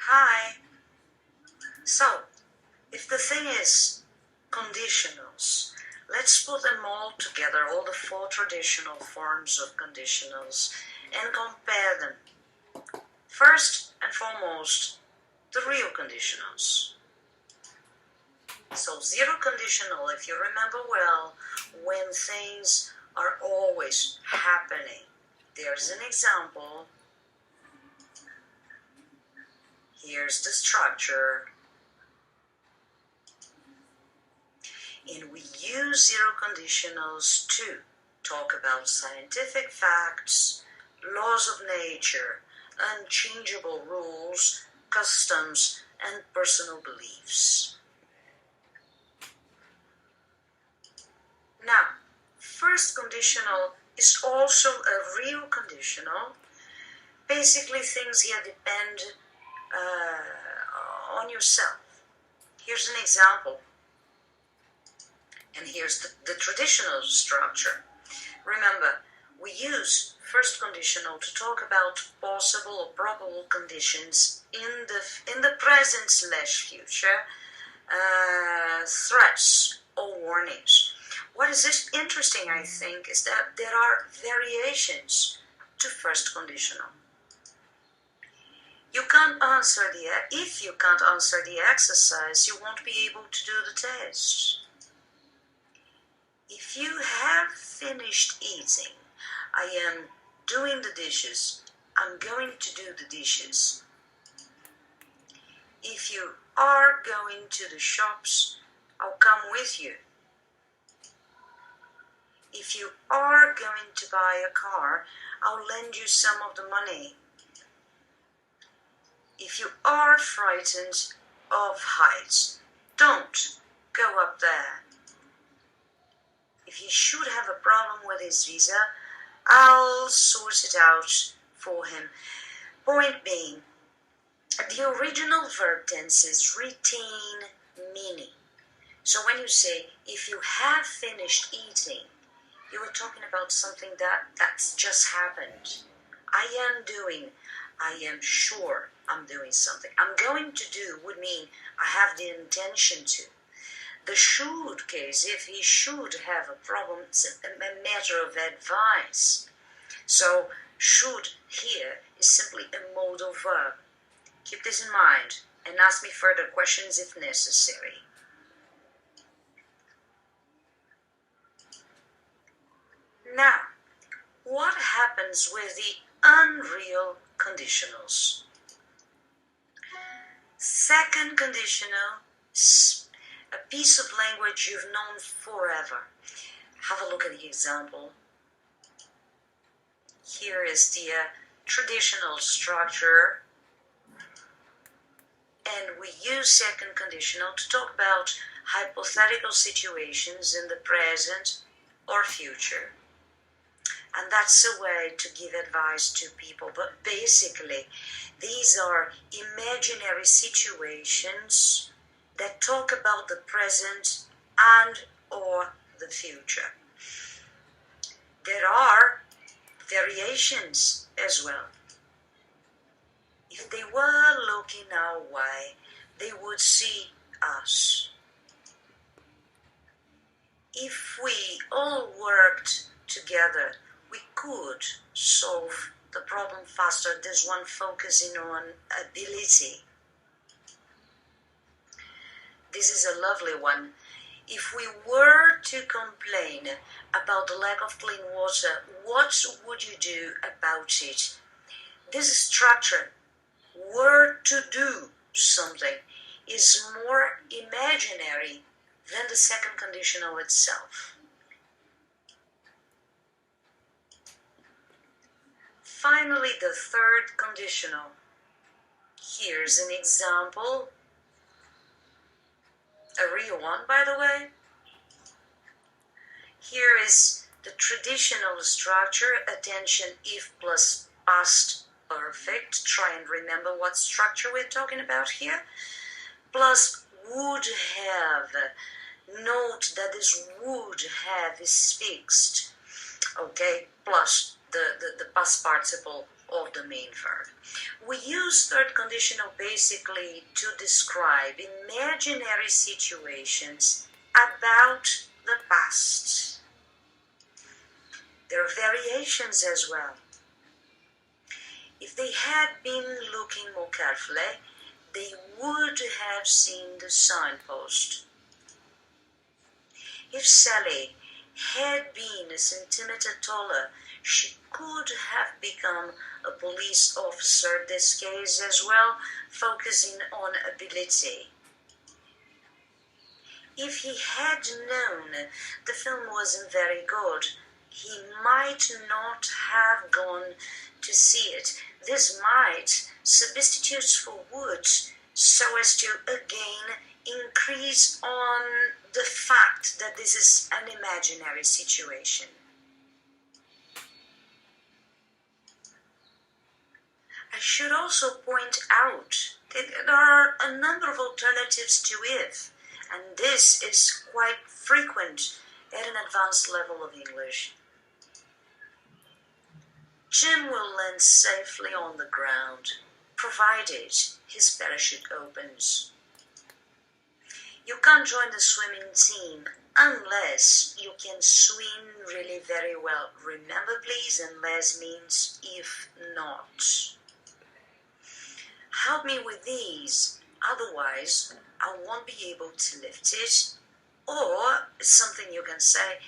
Hi. So, if the thing is conditionals, let's put them all together, all the four traditional forms of conditionals, and compare them. First and foremost, the real conditionals. So, zero conditional, if you remember well, when things are always happening. There's an example. Here's the structure. And we use zero conditionals to talk about scientific facts, laws of nature, unchangeable rules, customs, and personal beliefs. Now, first conditional is also a real conditional. Basically, things here depend on yourself. Here's an example. And here's the traditional structure. Remember, we use first conditional to talk about possible or probable conditions in the present/future, threats or warnings. What is interesting, I think, is that there are variations to first conditional. If you can't answer the exercise, you won't be able to do the test. If you have finished eating, I am doing the dishes, I'm going to do the dishes. If you are going to the shops, I'll come with you. If you are going to buy a car, I'll lend you some of the money. If you are frightened of heights, don't go up there. If he should have a problem with his visa, I'll sort it out for him. Point being, the original verb tenses retain meaning. So when you say, if you have finished eating, you are talking about something that's just happened. I am sure I'm doing something. I'm going to do would mean I have the intention to. The should case, if he should have a problem, it's a matter of advice. So, should here is simply a modal verb. Keep this in mind and ask me further questions if necessary. Now, what happens with the unreal conditionals? Second conditional, a piece of language you've known forever. Have a look at the example. Here is the traditional structure, and we use second conditional to talk about hypothetical situations in the present or future. And that's a way to give advice to people. But basically, these are imaginary situations that talk about the present and or the future. There are variations as well. If they were looking our way, they would see us. If we all worked together, we could solve the problem faster. There's one focusing on ability. This is a lovely one. If we were to complain about the lack of clean water, what would you do about it? This structure, were to do something, is more imaginary than the second conditional itself. Finally, the third conditional. Here's an example. A real one, by the way. Here is the traditional structure, attention, if plus past perfect. Try and remember what structure we're talking about here. Plus would have. Note that this would have is fixed. Okay, plus the past participle of the main verb. We use third conditional basically to describe imaginary situations about the past. There are variations as well. If they had been looking more carefully, they would have seen the signpost. If Sally had been a centimeter taller, she could have become a police officer in this case as well, focusing on ability. If he had known the film wasn't very good, he might not have gone to see it. This might substitutes for would, so as to again increase on the fact that this is an imaginary situation. I should also point out that there are a number of alternatives to if, and this is quite frequent at an advanced level of English. Jim will land safely on the ground, provided his parachute opens. You can't join the swimming team unless you can swim really very well. Remember please, unless means if not. Help me with these, otherwise I won't be able to lift it. Or something you can say,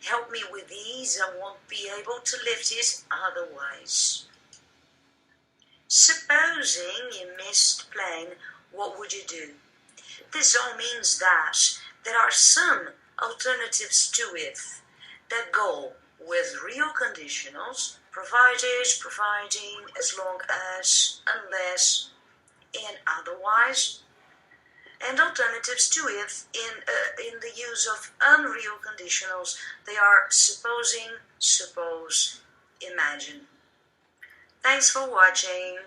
help me with these, I won't be able to lift it otherwise. Supposing you missed plane, what would you do? This all means that there are some alternatives to if that go with real conditionals, provided, providing, as long as, unless, and otherwise, and alternatives to if in the use of unreal conditionals. They are supposing, suppose, imagine. Thanks for watching.